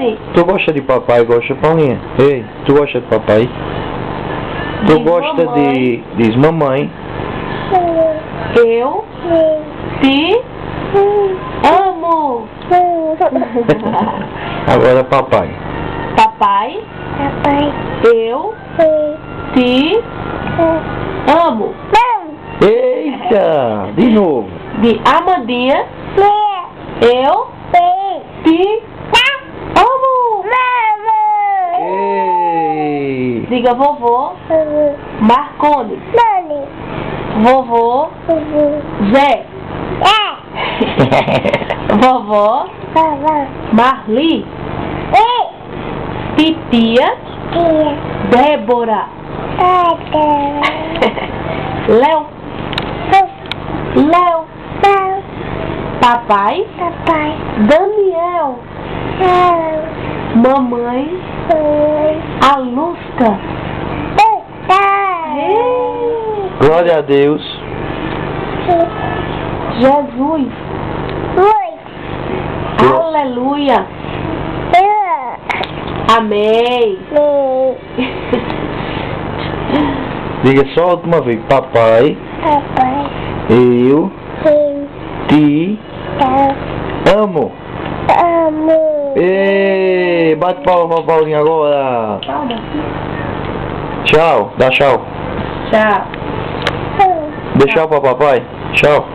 Marcone. Tu gosta de papai, gosta, Paulinha? Ei, tu gosta de papai? Tu Diz gosta mamãe. Diz mamãe. Eu te amo. Agora papai. Papai, eu te amo. Eita! De novo. De Amandinha, eu te amo. Ei! Diga vovô Marcone. Vovô Zé. Vovó Marli. Titia Débora. Léo. Papai Daniel. Mamãe Alusca. Glória a Deus. Jesus. Aleluia. Amém. Diga só a última vez. Papai, eu te amo. Ei, bate palma pra Paulinha agora. Tchau, dá tchau. Tchau. Dê tchau pra papai. Tchau.